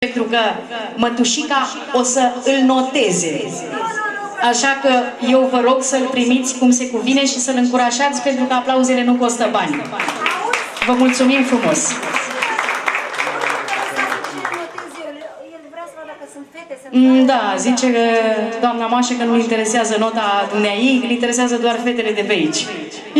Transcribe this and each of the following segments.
pentru că mătușica o să îl noteze. Așa că eu vă rog să-l primiți cum se cuvine și să-l încurajați, pentru că aplauzele nu costă bani. Vă mulțumim frumos! Da, zice că doamna Mașe că nu-l interesează nota dumneai, îl interesează doar fetele de pe aici.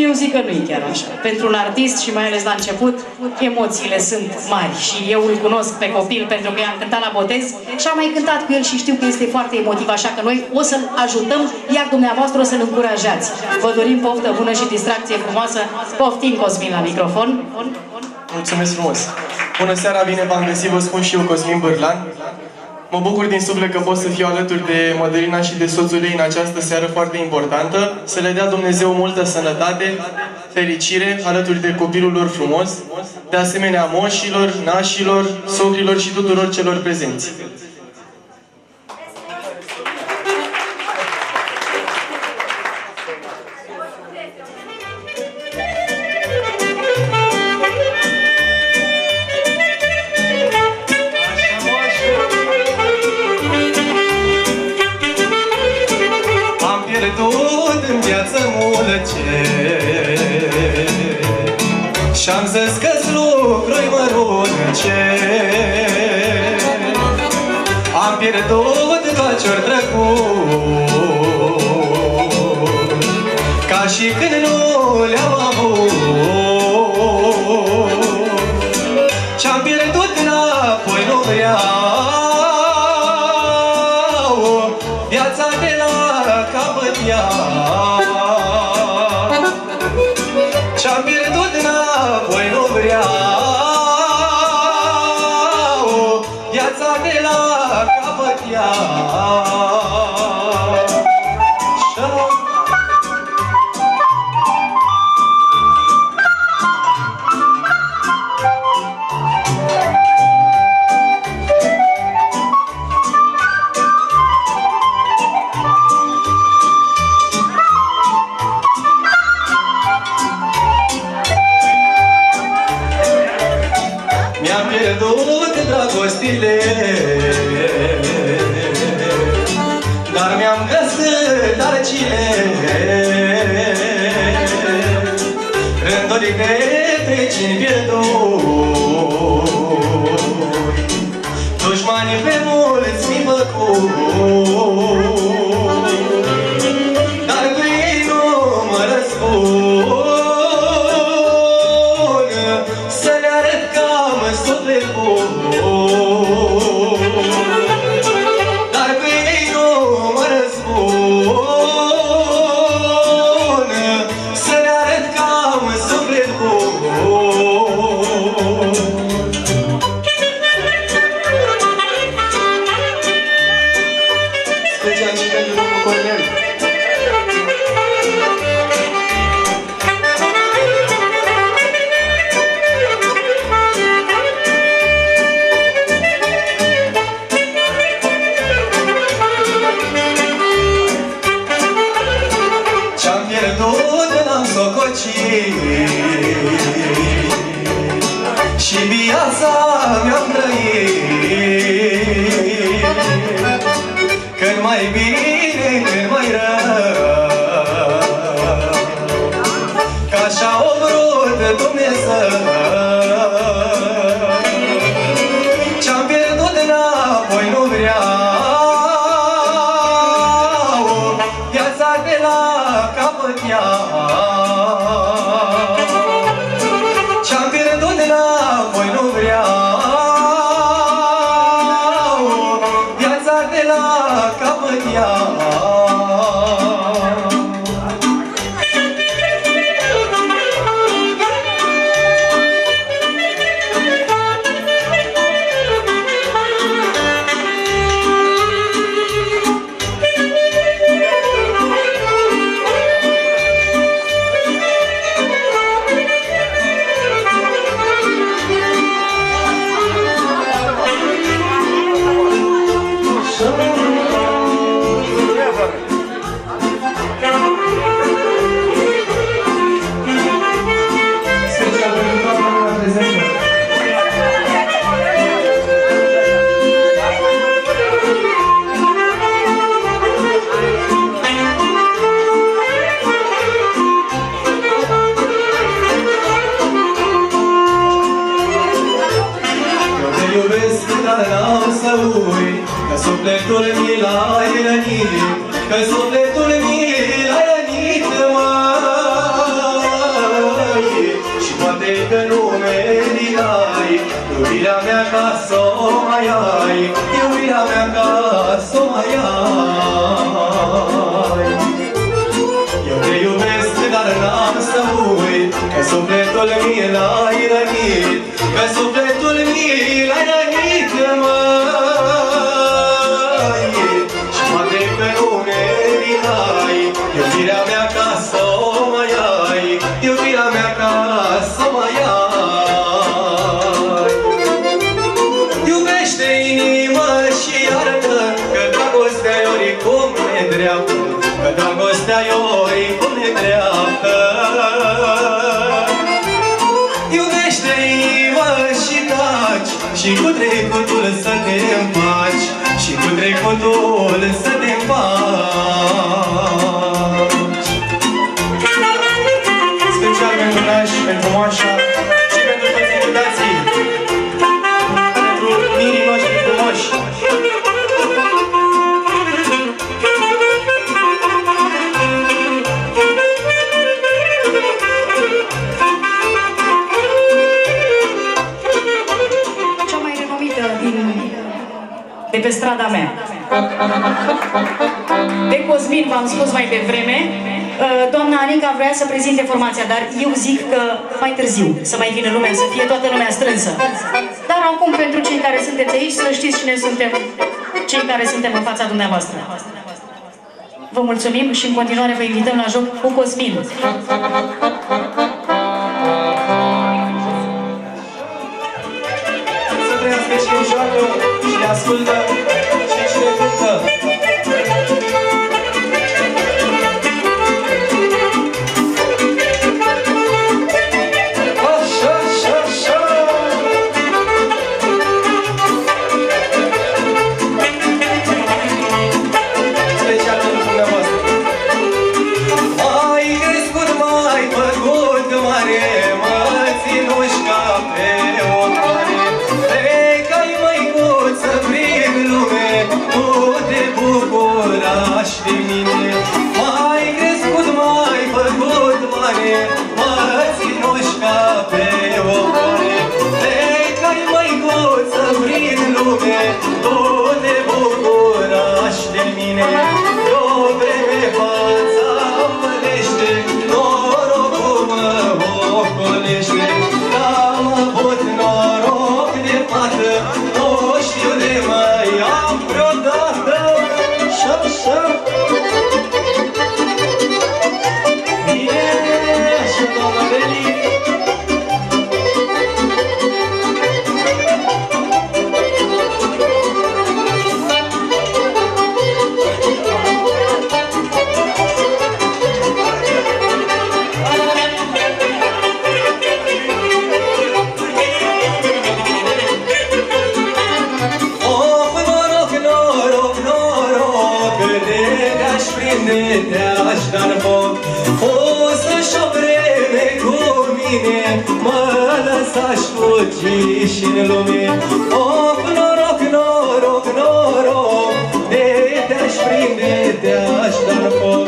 Eu zic că nu e chiar așa. Pentru un artist și mai ales la început, emoțiile sunt mari și eu îl cunosc pe copil pentru că i-am cântat la botez și am mai cântat cu el și știu că este foarte emotiv, așa că noi o să-l ajutăm, iar dumneavoastră o să-l încurajați. Vă dorim poftă bună și distracție frumoasă. Poftim, Cosmin, la microfon. Mulțumesc frumos! Bună seara, bine v-am găsit, vă spun și eu, Cosmin Bârlan. Mă bucur din suflet că pot să fiu alături de Mădălina și de soțul ei în această seară foarte importantă. Să le dea Dumnezeu multă sănătate, fericire, alături de copilul lor frumos, de asemenea moșilor, nașilor, socrilor și tuturor celor prezenți. Și-am zis că-s lucruri mărunce, am pierdut tot ce-or trecut, ca și când nu le-am avut. Ce-am pierdut înapoi nu vreau, viața de la capăt iau. Ce-am pierdut înapoi nu vreau, viața de la capăt iau. Mi-am pierdut dragostile, dar mi-am găsit darcile, rândurile trecini pierdut, dușmanii pe mulți mi-i făcut, dar cu ei nu mă răspund. Să le arăt că am suflet bun, dar cu ei nu mă răspund. Să le arăt că am suflet bun. Special și pentru domnul Cornel. Și viața mi-am trăit, când mai bine, când mai rău, că așa o vrut Dumnezeu. Ce-am pierdut înapoi nu vreau, viața de la capăt iau. Ce-am pierdut înapoi nu vreau, viața de la capăt iau. dar n-am să uit că sufletul mi l-ai rănit, că sufletul mi l-ai rănit, măi. Și poate că nu meritai iubirea mea ca s-o mai ai, iubirea mea ca s-o mai ai. Eu te iubesc, dar n-am să uit că sufletul mi l-ai rănit, că sufletul mi l-ai rănit, măi. Și poate că nu meritai iubirea mea ca s-o mai ai, iubirea mea ca s-o mai ai. Iubește inima și iartă că dragostea e oricum nedreaptă, că dragostea e oricum nedreaptă. Iubește inima și taci și cu trecutul să te împaci, și cu trecutul să te împaci. Special pentru nași, pentru moașa și pentru toți invitații. Pentru mirii noștri frumoși. Cea mai renumită de pe strada mea. De Cosmin, v-am spus mai devreme, doamna Anica vrea să prezinte formația, dar eu zic că mai târziu, să mai vină lumea, să fie toată lumea strânsă. Dar acum, pentru cei care sunteți aici, să știți cine suntem, cei care suntem în fața dumneavoastră. Vă mulțumim și în continuare vă invităm la joc cu Cosmin. Să trăiască cine joacă, cine ascultă și cine cântă. Așa, așa, așa. Special pentru dumneavoastră. Ai crescut, mai făcut mare, mă ținuși-ca pe o mare. Plecai, măicuță, prin lume, tu te bucurași de mine. Mai crescut, mai făcut mare, mă ținuși-ca pe o mare. Plecai, măicuță, prin lume, tu te bucurași de mine. O vreme fața împălește, norocul mă ocolește. Am avut noroc de fată, nu știu de mai am vreodată. Și-așa. Bine, așa, doamna Beli. Te-aș da în foc. O să-și o vreme cu mine, mă lăsași fugi și-n lume. Of, noroc, noroc, noroc, de te-aș prinde, te-aș da în foc.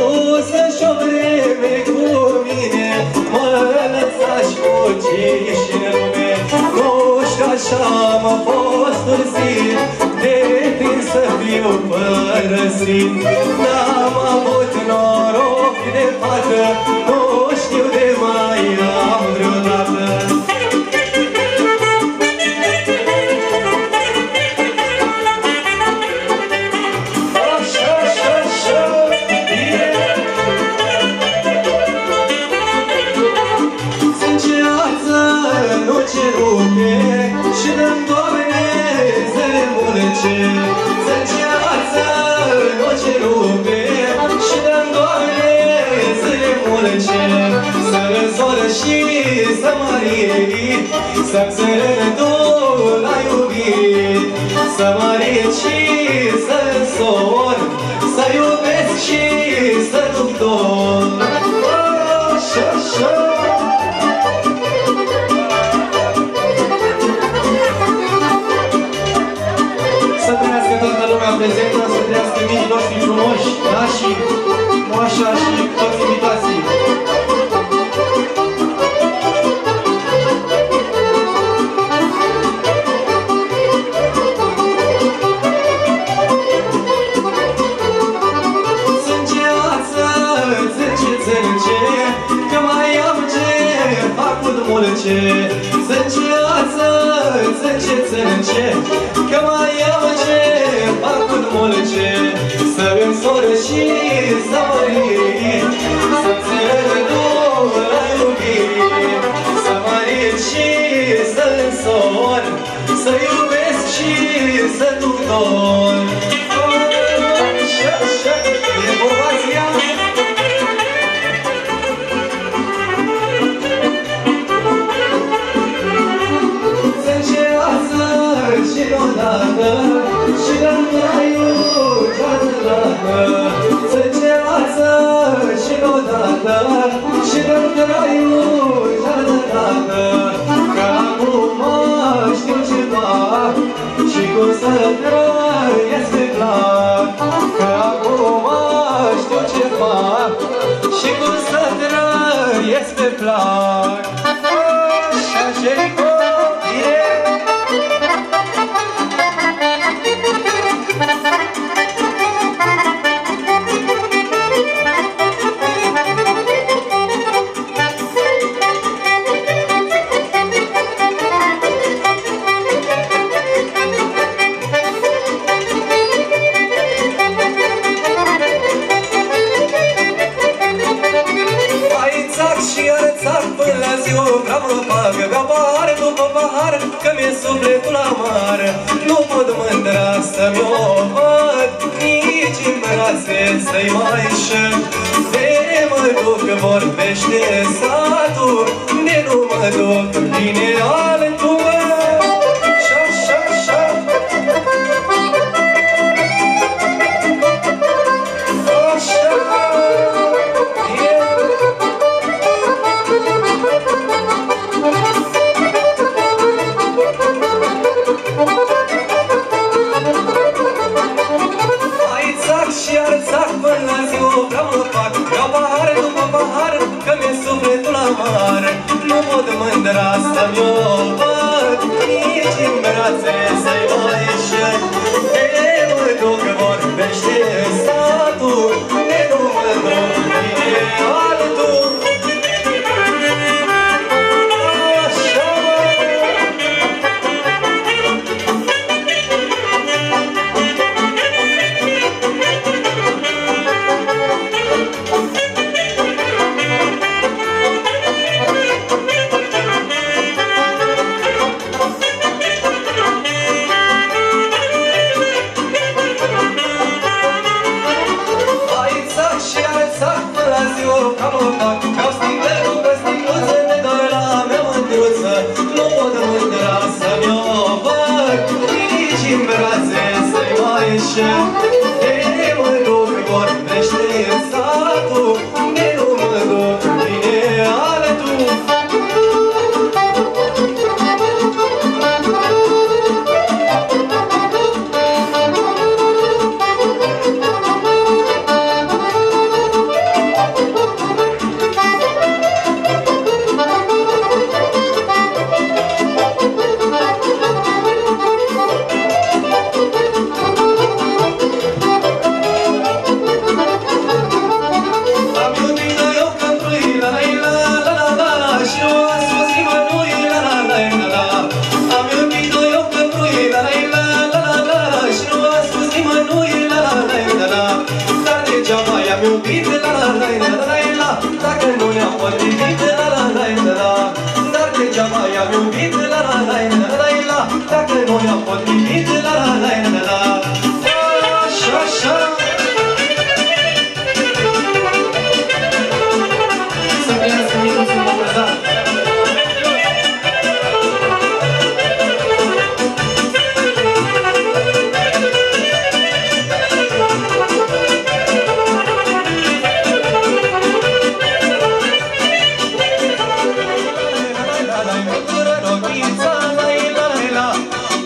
O să-și o vreme cu mine, mă lăsași fugi și-n lume. Nu știu, așa m-a fost ursit, de timp să fiu părăsit. N-am avut noroc de fată, nu știu de mai am vreodată. Așa, așa, așa, bine. Sângeață nu ce rupe și dă-mi, Doamne, să le mulce. Sângeață nu ce rupe și dă-mi, Doamne, să le mulce. Să răzolă și să mărit, să-mi sărătul la iubit. Să mărit și să însor, să iubesc și să duc tot. Așa, așa. prezentă să trăiască minii noștri frumoși, nașii, moașa și toți invitații. Sânge, că mai am ce fac cu mulce, să însor și să mărit, să-ți reduc la iubire, să mărit și să însor, să iubesc și să duc dor. Așa, e bărbația. Și odată, și dacă ai ușat-lată, sângeață, și odată, și dacă ai ușat-lată, că acum știu ce fac și cum să trăiesc pe plac. Că acum știu ce fac și cum să trăiesc pe plac. Așa, Jerico, bine! Că mi-e sufletul amar, nu pot mândra să-mi o văd, nici în brațe să-i mai șed. De mă duc vorbește satul, de nu mă duc vine altul. Nu pot mândra să-mi o văd, nici în brațe să-i mai șed. De mă duc vorbește satul, de nu mă duc vine altul. Nu pot mândra să-mi o văd, nici în brațe să-i mai șed. De mă duc vorbește satul, de nu mă duc vine altul. Dacă nu ne-am potrivit, dar degeaba i-am iubit, dacă nu ne-am potrivit, așa, așa. Să crească minuțul măpăzat.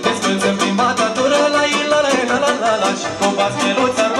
Descălțăm prin steluța